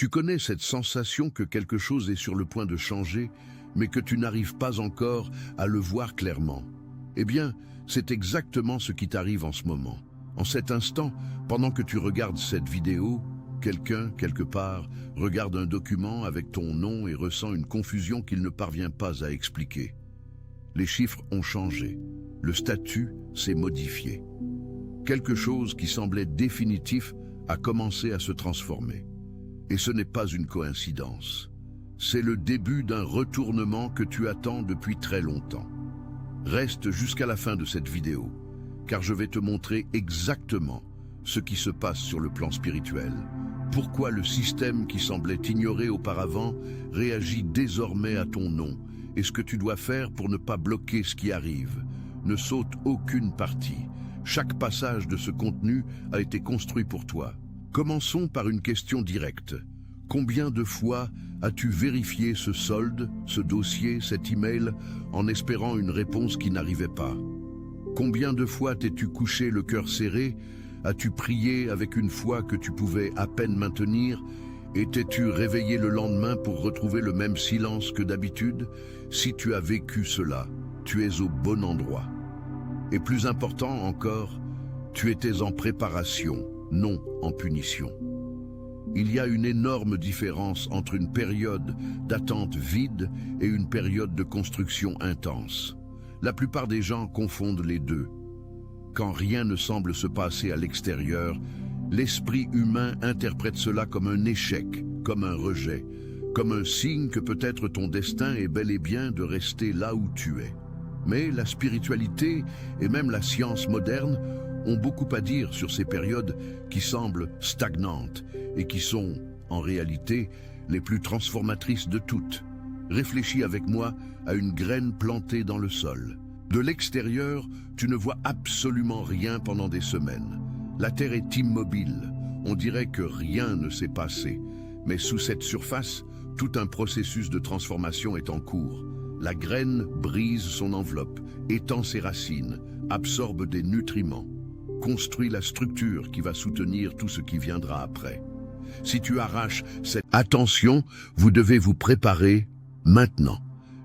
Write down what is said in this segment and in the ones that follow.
Tu connais cette sensation que quelque chose est sur le point de changer, mais que tu n'arrives pas encore à le voir clairement. Eh bien, c'est exactement ce qui t'arrive en ce moment. En cet instant, pendant que tu regardes cette vidéo, quelqu'un, quelque part, regarde un document avec ton nom et ressent une confusion qu'il ne parvient pas à expliquer. Les chiffres ont changé. Le statut s'est modifié. Quelque chose qui semblait définitif a commencé à se transformer. Et ce n'est pas une coïncidence. C'est le début d'un retournement que tu attends depuis très longtemps. Reste jusqu'à la fin de cette vidéo, car je vais te montrer exactement ce qui se passe sur le plan spirituel. Pourquoi le système qui semblait ignoré auparavant réagit désormais à ton nom, et ce que tu dois faire pour ne pas bloquer ce qui arrive. Ne saute aucune partie. Chaque passage de ce contenu a été construit pour toi. Commençons par une question directe. Combien de fois as-tu vérifié ce solde, ce dossier, cet email, en espérant une réponse qui n'arrivait pas? Combien de fois t'es-tu couché le cœur serré? As-tu prié avec une foi que tu pouvais à peine maintenir? Et t'es-tu réveillé le lendemain pour retrouver le même silence que d'habitude? Si tu as vécu cela, tu es au bon endroit. Et plus important encore, tu étais en préparation, non en punition. Il y a une énorme différence entre une période d'attente vide et une période de construction intense. La plupart des gens confondent les deux. Quand rien ne semble se passer à l'extérieur, l'esprit humain interprète cela comme un échec, comme un rejet, comme un signe que peut-être ton destin est bel et bien de rester là où tu es. Mais la spiritualité et même la science moderne ont beaucoup à dire sur ces périodes qui semblent stagnantes et qui sont, en réalité, les plus transformatrices de toutes. Réfléchis avec moi à une graine plantée dans le sol. De l'extérieur, tu ne vois absolument rien pendant des semaines. La terre est immobile. On dirait que rien ne s'est passé. Mais sous cette surface, tout un processus de transformation est en cours. La graine brise son enveloppe, étend ses racines, absorbe des nutriments, construit la structure qui va soutenir tout ce qui viendra après. Si tu arraches cette attention, vous devez vous préparer maintenant.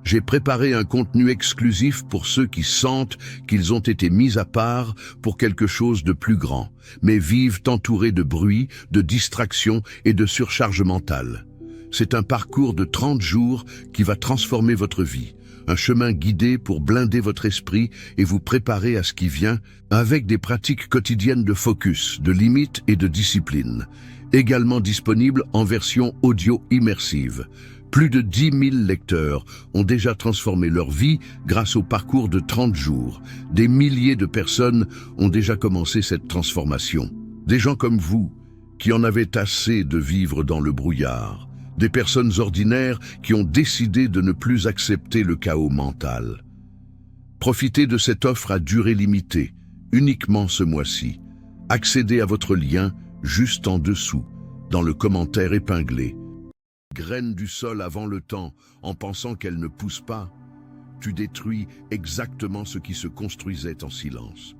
J'ai préparé un contenu exclusif pour ceux qui sentent qu'ils ont été mis à part pour quelque chose de plus grand, mais vivent entourés de bruit, de distractions et de surcharge mentale. C'est un parcours de 30 jours qui va transformer votre vie, un chemin guidé pour blinder votre esprit et vous préparer à ce qui vient avec des pratiques quotidiennes de focus, de limites et de discipline, également disponible en version audio immersive. Plus de 10 000 lecteurs ont déjà transformé leur vie grâce au parcours de 30 jours. Des milliers de personnes ont déjà commencé cette transformation. Des gens comme vous, qui en avaient assez de vivre dans le brouillard. Des personnes ordinaires qui ont décidé de ne plus accepter le chaos mental. Profitez de cette offre à durée limitée, uniquement ce mois-ci. Accédez à votre lien juste en dessous, dans le commentaire épinglé. Graine du sol avant le temps, en pensant qu'elle ne pousse pas, tu détruis exactement ce qui se construisait en silence.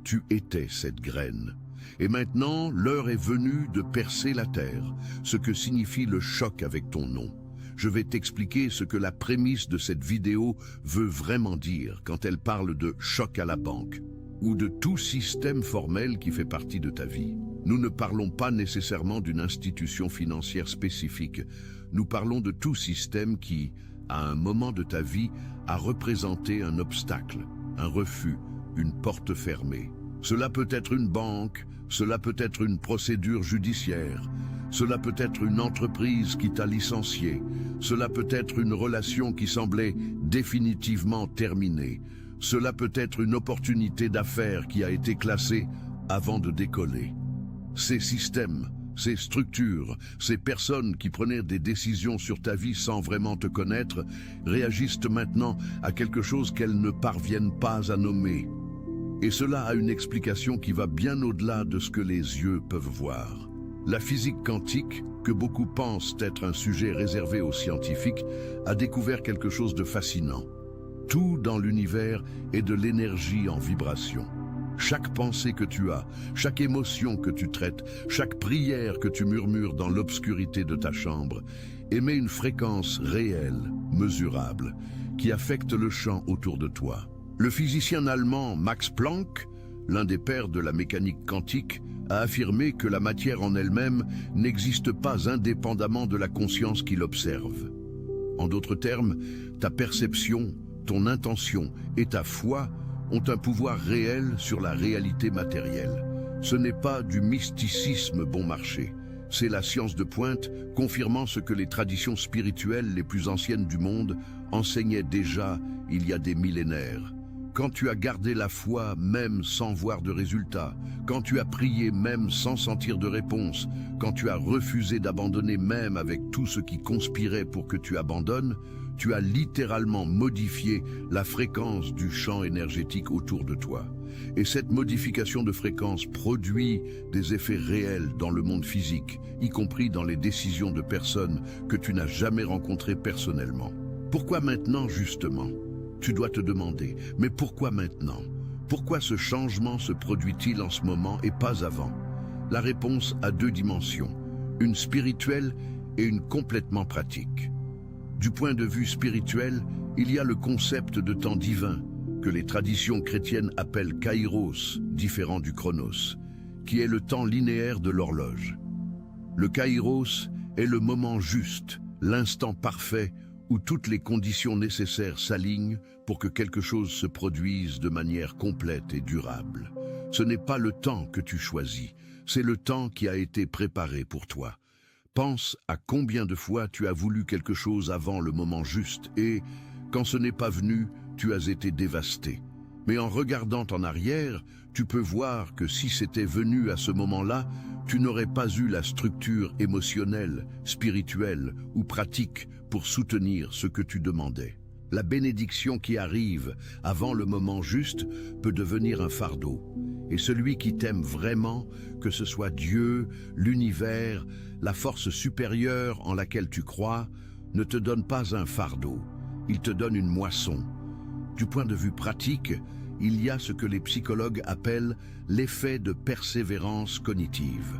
Tu étais cette graine. Et maintenant, l'heure est venue de percer la terre, ce que signifie le choc avec ton nom. Je vais t'expliquer ce que la prémisse de cette vidéo veut vraiment dire quand elle parle de choc à la banque, ou de tout système formel qui fait partie de ta vie. Nous ne parlons pas nécessairement d'une institution financière spécifique, nous parlons de tout système qui, à un moment de ta vie, a représenté un obstacle, un refus, une porte fermée. Cela peut être une banque, cela peut être une procédure judiciaire, cela peut être une entreprise qui t'a licencié, cela peut être une relation qui semblait définitivement terminée, cela peut être une opportunité d'affaires qui a été classée avant de décoller. Ces systèmes, ces structures, ces personnes qui prenaient des décisions sur ta vie sans vraiment te connaître, réagissent maintenant à quelque chose qu'elles ne parviennent pas à nommer. Et cela a une explication qui va bien au-delà de ce que les yeux peuvent voir. La physique quantique, que beaucoup pensent être un sujet réservé aux scientifiques, a découvert quelque chose de fascinant. Tout dans l'univers est de l'énergie en vibration. Chaque pensée que tu as, chaque émotion que tu traites, chaque prière que tu murmures dans l'obscurité de ta chambre, émet une fréquence réelle, mesurable, qui affecte le champ autour de toi. Le physicien allemand Max Planck, l'un des pères de la mécanique quantique, a affirmé que la matière en elle-même n'existe pas indépendamment de la conscience qui l'observe. En d'autres termes, ta perception, ton intention et ta foi ont un pouvoir réel sur la réalité matérielle. Ce n'est pas du mysticisme bon marché. C'est la science de pointe confirmant ce que les traditions spirituelles les plus anciennes du monde enseignaient déjà il y a des millénaires. Quand tu as gardé la foi même sans voir de résultat, quand tu as prié même sans sentir de réponse, quand tu as refusé d'abandonner même avec tout ce qui conspirait pour que tu abandonnes, tu as littéralement modifié la fréquence du champ énergétique autour de toi. Et cette modification de fréquence produit des effets réels dans le monde physique, y compris dans les décisions de personnes que tu n'as jamais rencontrées personnellement. Pourquoi maintenant justement ? Tu dois te demander, mais pourquoi maintenant? Pourquoi ce changement se produit-il en ce moment et pas avant? La réponse a deux dimensions, une spirituelle et une complètement pratique. Du point de vue spirituel, il y a le concept de temps divin, que les traditions chrétiennes appellent kairos, différent du chronos, qui est le temps linéaire de l'horloge. Le kairos est le moment juste, l'instant parfait où toutes les conditions nécessaires s'alignent pour que quelque chose se produise de manière complète et durable. Ce n'est pas le temps que tu choisis, c'est le temps qui a été préparé pour toi. Pense à combien de fois tu as voulu quelque chose avant le moment juste et, quand ce n'est pas venu, tu as été dévasté. Mais en regardant en arrière, tu peux voir que si c'était venu à ce moment-là, tu n'aurais pas eu la structure émotionnelle, spirituelle ou pratique pour soutenir ce que tu demandais. La bénédiction qui arrive avant le moment juste peut devenir un fardeau. Et celui qui t'aime vraiment, que ce soit Dieu, l'univers, la force supérieure en laquelle tu crois, ne te donne pas un fardeau, il te donne une moisson. Du point de vue pratique, il y a ce que les psychologues appellent l'effet de persévérance cognitive.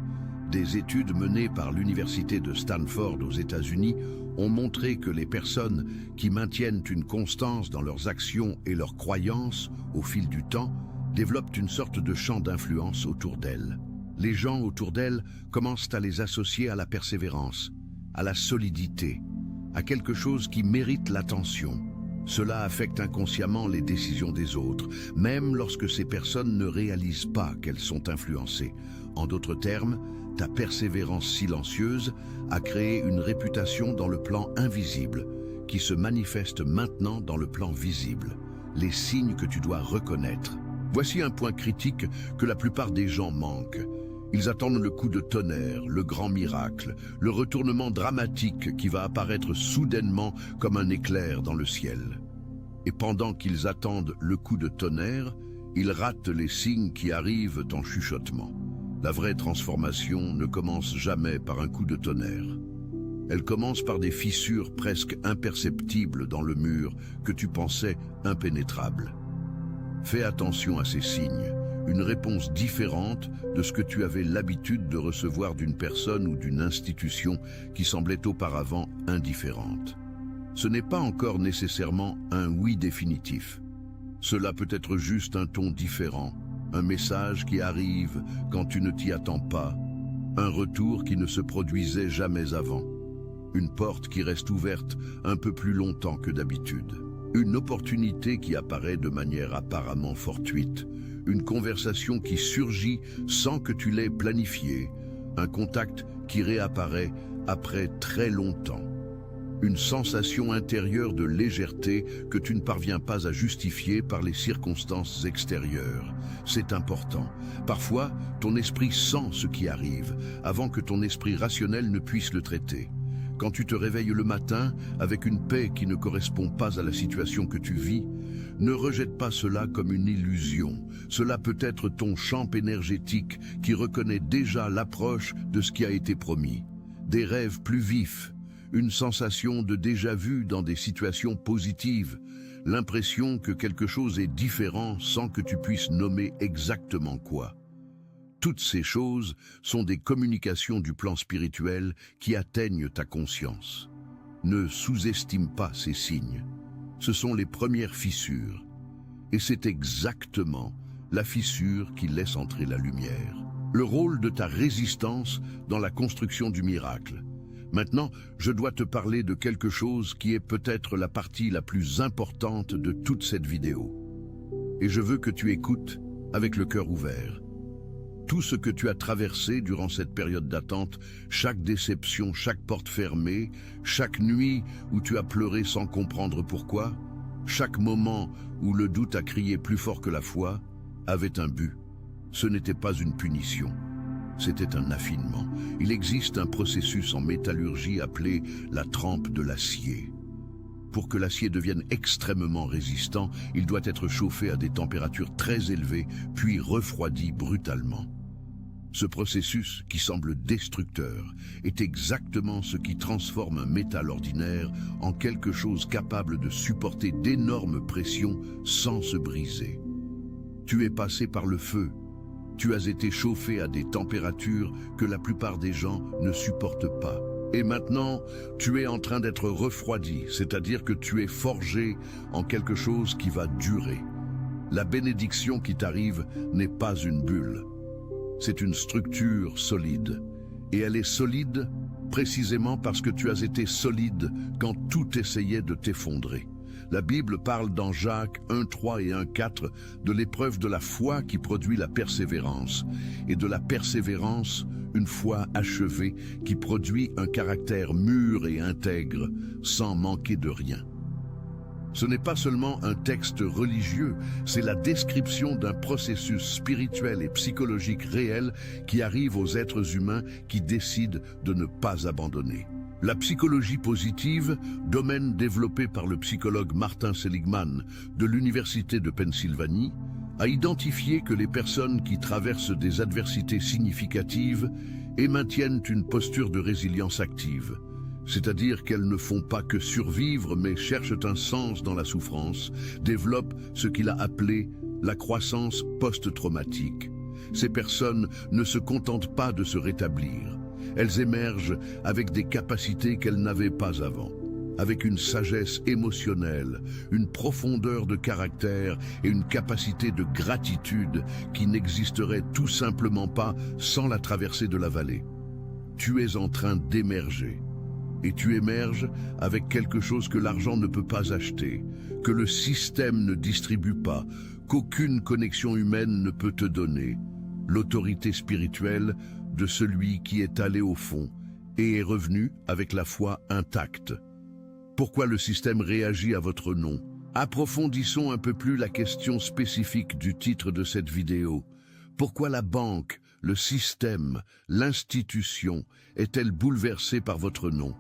Des études menées par l'université de Stanford aux États-Unis ont montré que les personnes qui maintiennent une constance dans leurs actions et leurs croyances au fil du temps développent une sorte de champ d'influence autour d'elles. Les gens autour d'elles commencent à les associer à la persévérance, à la solidité, à quelque chose qui mérite l'attention. Cela affecte inconsciemment les décisions des autres, même lorsque ces personnes ne réalisent pas qu'elles sont influencées. En d'autres termes, ta persévérance silencieuse a créé une réputation dans le plan invisible, qui se manifeste maintenant dans le plan visible. Les signes que tu dois reconnaître. Voici un point critique que la plupart des gens manquent. Ils attendent le coup de tonnerre, le grand miracle, le retournement dramatique qui va apparaître soudainement comme un éclair dans le ciel. Et pendant qu'ils attendent le coup de tonnerre, ils ratent les signes qui arrivent en chuchotement. La vraie transformation ne commence jamais par un coup de tonnerre. Elle commence par des fissures presque imperceptibles dans le mur que tu pensais impénétrables. Fais attention à ces signes. Une réponse différente de ce que tu avais l'habitude de recevoir d'une personne ou d'une institution qui semblait auparavant indifférente. Ce n'est pas encore nécessairement un oui définitif. Cela peut être juste un ton différent, un message qui arrive quand tu ne t'y attends pas, un retour qui ne se produisait jamais avant, une porte qui reste ouverte un peu plus longtemps que d'habitude, une opportunité qui apparaît de manière apparemment fortuite, une conversation qui surgit sans que tu l'aies planifiée, un contact qui réapparaît après très longtemps. Une sensation intérieure de légèreté que tu ne parviens pas à justifier par les circonstances extérieures. C'est important. Parfois, ton esprit sent ce qui arrive, avant que ton esprit rationnel ne puisse le traiter. Quand tu te réveilles le matin avec une paix qui ne correspond pas à la situation que tu vis, ne rejette pas cela comme une illusion. Cela peut être ton champ énergétique qui reconnaît déjà l'approche de ce qui a été promis. Des rêves plus vifs, une sensation de déjà-vu dans des situations positives, l'impression que quelque chose est différent sans que tu puisses nommer exactement quoi. Toutes ces choses sont des communications du plan spirituel qui atteignent ta conscience. Ne sous-estime pas ces signes. Ce sont les premières fissures. Et c'est exactement la fissure qui laisse entrer la lumière. Le rôle de ta résistance dans la construction du miracle. Maintenant, je dois te parler de quelque chose qui est peut-être la partie la plus importante de toute cette vidéo. Et je veux que tu écoutes avec le cœur ouvert. Tout ce que tu as traversé durant cette période d'attente, chaque déception, chaque porte fermée, chaque nuit où tu as pleuré sans comprendre pourquoi, chaque moment où le doute a crié plus fort que la foi, avait un but. Ce n'était pas une punition. C'était un affinement. Il existe un processus en métallurgie appelé la trempe de l'acier. Pour que l'acier devienne extrêmement résistant, il doit être chauffé à des températures très élevées, puis refroidi brutalement. Ce processus, qui semble destructeur, est exactement ce qui transforme un métal ordinaire en quelque chose capable de supporter d'énormes pressions sans se briser. Tu es passé par le feu. Tu as été chauffé à des températures que la plupart des gens ne supportent pas. Et maintenant, tu es en train d'être refroidi, c'est-à-dire que tu es forgé en quelque chose qui va durer. La bénédiction qui t'arrive n'est pas une bulle. C'est une structure solide. Et elle est solide précisément parce que tu as été solide quand tout essayait de t'effondrer. La Bible parle dans Jacques 1,3 et 1,4 de l'épreuve de la foi qui produit la persévérance, et de la persévérance, une foi achevée, qui produit un caractère mûr et intègre, sans manquer de rien. Ce n'est pas seulement un texte religieux, c'est la description d'un processus spirituel et psychologique réel qui arrive aux êtres humains qui décident de ne pas abandonner. La psychologie positive, domaine développé par le psychologue Martin Seligman de l'Université de Pennsylvanie, a identifié que les personnes qui traversent des adversités significatives et maintiennent une posture de résilience active, c'est-à-dire qu'elles ne font pas que survivre mais cherchent un sens dans la souffrance, développent ce qu'il a appelé la croissance post-traumatique. Ces personnes ne se contentent pas de se rétablir. Elles émergent avec des capacités qu'elles n'avaient pas avant, avec une sagesse émotionnelle, une profondeur de caractère et une capacité de gratitude qui n'existerait tout simplement pas sans la traversée de la vallée. Tu es en train d'émerger. Et tu émerges avec quelque chose que l'argent ne peut pas acheter, que le système ne distribue pas, qu'aucune connexion humaine ne peut te donner. L'autorité spirituelle de celui qui est allé au fond et est revenu avec la foi intacte. Pourquoi le système réagit à votre nom? Approfondissons un peu plus la question spécifique du titre de cette vidéo. Pourquoi la banque, le système, l'institution est-elle bouleversée par votre nom?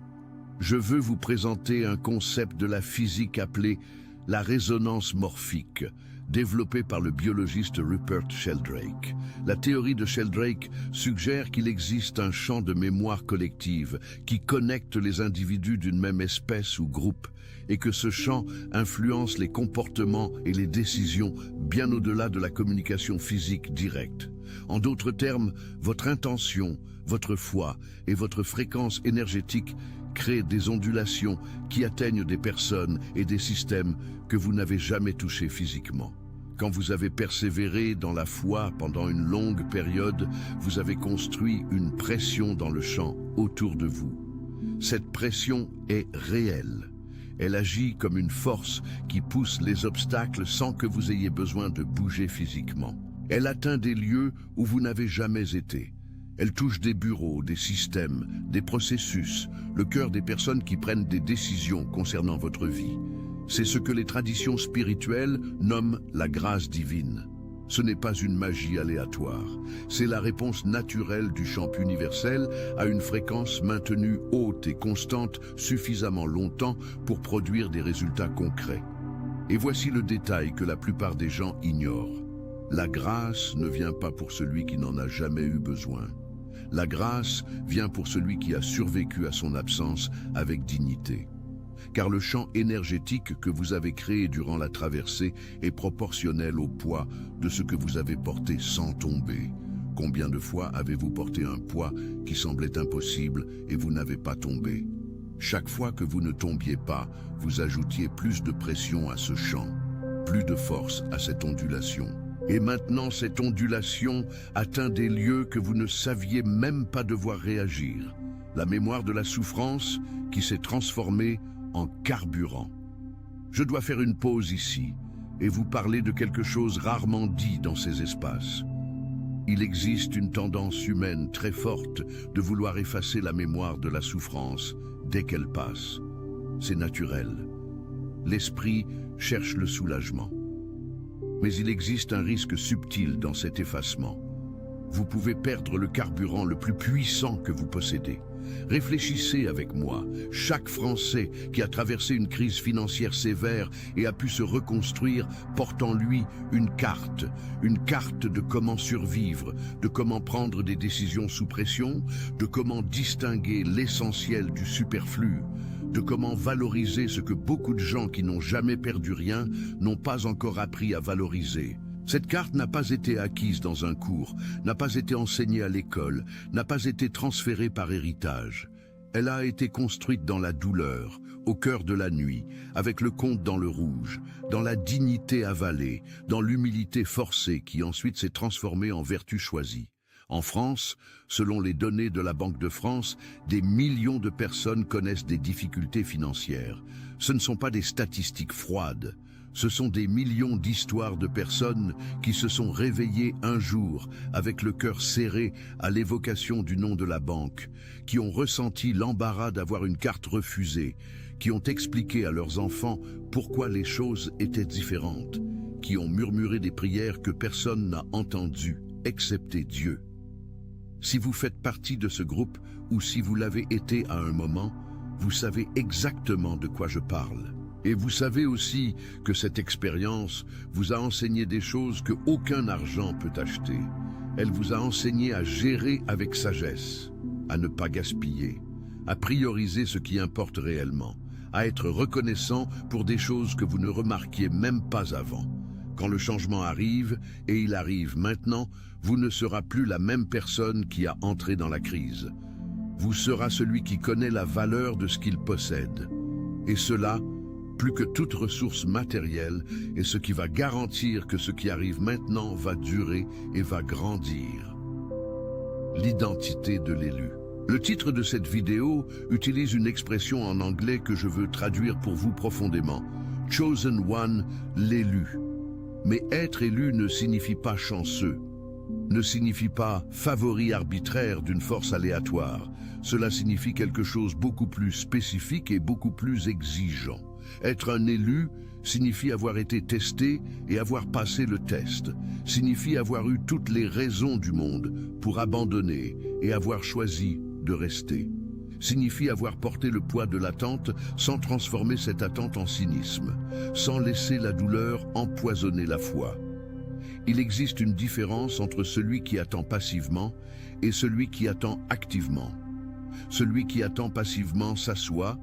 Je veux vous présenter un concept de la physique appelé la résonance morphique, développé par le biologiste Rupert Sheldrake. La théorie de Sheldrake suggère qu'il existe un champ de mémoire collective qui connecte les individus d'une même espèce ou groupe, et que ce champ influence les comportements et les décisions bien au-delà de la communication physique directe. En d'autres termes, votre intention, votre foi et votre fréquence énergétique créent des ondulations qui atteignent des personnes et des systèmes que vous n'avez jamais touchés physiquement. Quand vous avez persévéré dans la foi pendant une longue période, vous avez construit une pression dans le champ autour de vous. Cette pression est réelle. Elle agit comme une force qui pousse les obstacles sans que vous ayez besoin de bouger physiquement. Elle atteint des lieux où vous n'avez jamais été. Elle touche des bureaux, des systèmes, des processus, le cœur des personnes qui prennent des décisions concernant votre vie. C'est ce que les traditions spirituelles nomment la grâce divine. Ce n'est pas une magie aléatoire, c'est la réponse naturelle du champ universel à une fréquence maintenue haute et constante suffisamment longtemps pour produire des résultats concrets. Et voici le détail que la plupart des gens ignorent. La grâce ne vient pas pour celui qui n'en a jamais eu besoin. La grâce vient pour celui qui a survécu à son absence avec dignité. car le champ énergétique que vous avez créé durant la traversée est proportionnel au poids de ce que vous avez porté sans tomber. Combien de fois avez-vous porté un poids qui semblait impossible et vous n'avez pas tombé? Chaque fois que vous ne tombiez pas, vous ajoutiez plus de pression à ce champ, plus de force à cette ondulation. Et maintenant, cette ondulation atteint des lieux que vous ne saviez même pas devoir réagir. La mémoire de la souffrance qui s'est transformée en carburant. Je dois faire une pause ici et vous parler de quelque chose rarement dit dans ces espaces. Il existe une tendance humaine très forte de vouloir effacer la mémoire de la souffrance dès qu'elle passe. C'est naturel. L'esprit cherche le soulagement. Mais il existe un risque subtil dans cet effacement. Vous pouvez perdre le carburant le plus puissant que vous possédez. Réfléchissez avec moi. Chaque Français qui a traversé une crise financière sévère et a pu se reconstruire porte en lui une carte de comment survivre, de comment prendre des décisions sous pression, de comment distinguer l'essentiel du superflu, de comment valoriser ce que beaucoup de gens qui n'ont jamais perdu rien n'ont pas encore appris à valoriser. Cette carte n'a pas été acquise dans un cours, n'a pas été enseignée à l'école, n'a pas été transférée par héritage. Elle a été construite dans la douleur, au cœur de la nuit, avec le compte dans le rouge, dans la dignité avalée, dans l'humilité forcée qui ensuite s'est transformée en vertu choisie. En France, selon les données de la Banque de France, des millions de personnes connaissent des difficultés financières. Ce ne sont pas des statistiques froides. Ce sont des millions d'histoires de personnes qui se sont réveillées un jour avec le cœur serré à l'évocation du nom de la banque, qui ont ressenti l'embarras d'avoir une carte refusée, qui ont expliqué à leurs enfants pourquoi les choses étaient différentes, qui ont murmuré des prières que personne n'a entendues, excepté Dieu. Si vous faites partie de ce groupe ou si vous l'avez été à un moment, vous savez exactement de quoi je parle. Et vous savez aussi que cette expérience vous a enseigné des choses que aucun argent peut acheter. Elle vous a enseigné à gérer avec sagesse, à ne pas gaspiller, à prioriser ce qui importe réellement, à être reconnaissant pour des choses que vous ne remarquiez même pas avant. Quand le changement arrive, et il arrive maintenant, vous ne serez plus la même personne qui a entré dans la crise. Vous serez celui qui connaît la valeur de ce qu'il possède. Et cela, plus que toute ressource matérielle, est ce qui va garantir que ce qui arrive maintenant va durer et va grandir. L'identité de l'élu. Le titre de cette vidéo utilise une expression en anglais que je veux traduire pour vous profondément. Chosen One, l'élu. Mais être élu ne signifie pas chanceux, ne signifie pas favori arbitraire d'une force aléatoire. Cela signifie quelque chose beaucoup plus spécifique et beaucoup plus exigeant. Être un élu signifie avoir été testé et avoir passé le test, signifie avoir eu toutes les raisons du monde pour abandonner et avoir choisi de rester, signifie avoir porté le poids de l'attente sans transformer cette attente en cynisme, sans laisser la douleur empoisonner la foi. Il existe une différence entre celui qui attend passivement et celui qui attend activement. Celui qui attend passivement s'assoit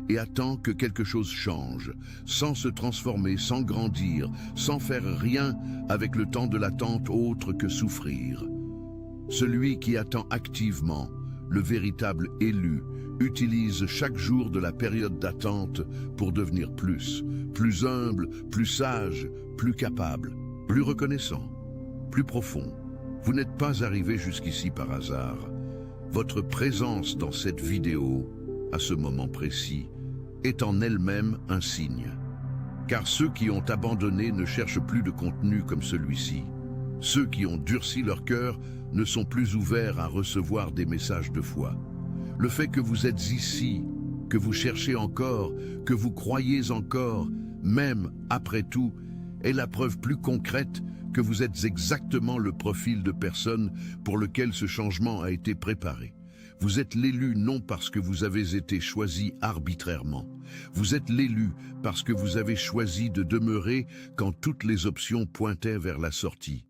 et attend que quelque chose change, sans se transformer, sans grandir, sans faire rien avec le temps de l'attente autre que souffrir. Celui qui attend activement, le véritable élu, utilise chaque jour de la période d'attente pour devenir plus humble, plus sage, plus capable, plus reconnaissant, plus profond. Vous n'êtes pas arrivé jusqu'ici par hasard. Votre présence dans cette vidéo, à ce moment précis, est en elle-même un signe. Car ceux qui ont abandonné ne cherchent plus de contenu comme celui-ci. Ceux qui ont durci leur cœur ne sont plus ouverts à recevoir des messages de foi. Le fait que vous êtes ici, que vous cherchez encore, que vous croyez encore, même après tout, est la preuve plus concrète que vous êtes exactement le profil de personne pour lequel ce changement a été préparé. Vous êtes l'élu non parce que vous avez été choisi arbitrairement. Vous êtes l'élu parce que vous avez choisi de demeurer quand toutes les options pointaient vers la sortie.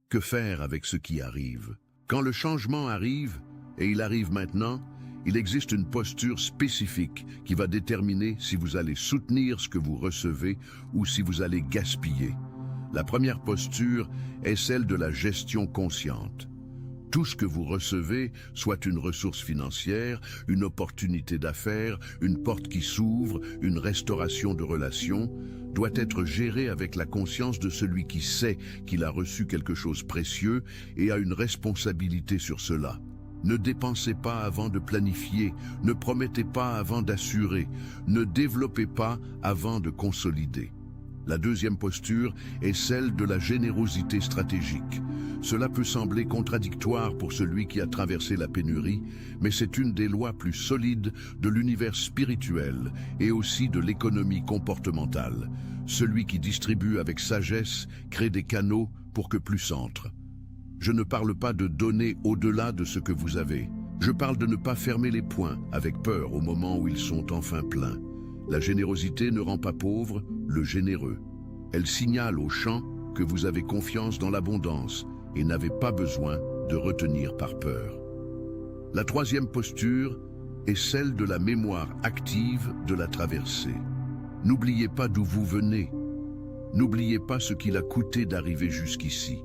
Que faire avec ce qui arrive? Quand le changement arrive, et il arrive maintenant, Il existe une posture spécifique qui va déterminer si vous allez soutenir ce que vous recevez ou si vous allez gaspiller. La première posture est celle de la gestion consciente. Tout ce que vous recevez, soit une ressource financière, une opportunité d'affaires, une porte qui s'ouvre, une restauration de relations, doit être géré avec la conscience de celui qui sait qu'il a reçu quelque chose de précieux et a une responsabilité sur cela. Ne dépensez pas avant de planifier, ne promettez pas avant d'assurer, ne développez pas avant de consolider. La deuxième posture est celle de la générosité stratégique. Cela peut sembler contradictoire pour celui qui a traversé la pénurie, mais c'est une des lois plus solides de l'univers spirituel et aussi de l'économie comportementale. Celui qui distribue avec sagesse crée des canaux pour que plus entrent. Je ne parle pas de donner au-delà de ce que vous avez. Je parle de ne pas fermer les poings avec peur au moment où ils sont enfin pleins. La générosité ne rend pas pauvre le généreux. Elle signale aux champs que vous avez confiance dans l'abondance et n'avez pas besoin de retenir par peur. La troisième posture est celle de la mémoire active de la traversée. N'oubliez pas d'où vous venez. N'oubliez pas ce qu'il a coûté d'arriver jusqu'ici.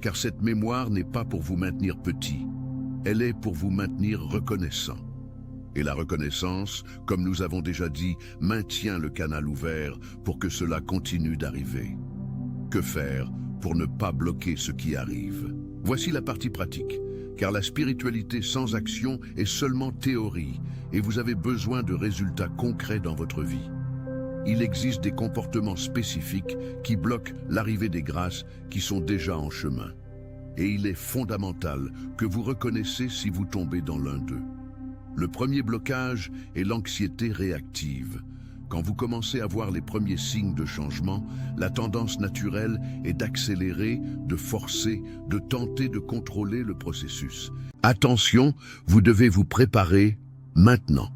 Car cette mémoire n'est pas pour vous maintenir petit, elle est pour vous maintenir reconnaissant. Et la reconnaissance, comme nous avons déjà dit, maintient le canal ouvert pour que cela continue d'arriver. Que faire pour ne pas bloquer ce qui arrive? Voici la partie pratique, car la spiritualité sans action est seulement théorie et vous avez besoin de résultats concrets dans votre vie. Il existe des comportements spécifiques qui bloquent l'arrivée des grâces qui sont déjà en chemin. Et il est fondamental que vous reconnaissiez si vous tombez dans l'un d'eux. Le premier blocage est l'anxiété réactive. Quand vous commencez à voir les premiers signes de changement, la tendance naturelle est d'accélérer, de forcer, de tenter de contrôler le processus. Attention, vous devez vous préparer maintenant.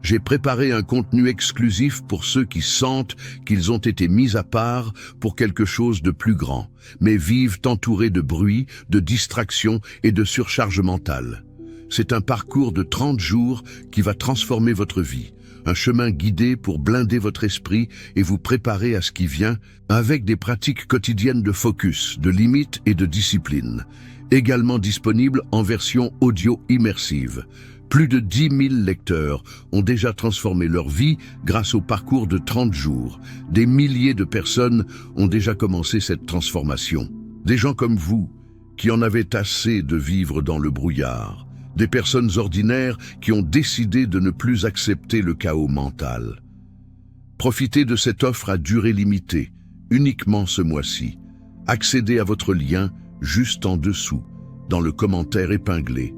J'ai préparé un contenu exclusif pour ceux qui sentent qu'ils ont été mis à part pour quelque chose de plus grand, mais vivent entourés de bruit, de distractions et de surcharge mentale. C'est un parcours de 30 jours qui va transformer votre vie, un chemin guidé pour blinder votre esprit et vous préparer à ce qui vient avec des pratiques quotidiennes de focus, de limites et de discipline, également disponibles en version audio immersive. Plus de 10 000 lecteurs ont déjà transformé leur vie grâce au parcours de 30 jours. Des milliers de personnes ont déjà commencé cette transformation. Des gens comme vous, qui en avaient assez de vivre dans le brouillard. Des personnes ordinaires qui ont décidé de ne plus accepter le chaos mental. Profitez de cette offre à durée limitée, uniquement ce mois-ci. Accédez à votre lien juste en dessous, dans le commentaire épinglé.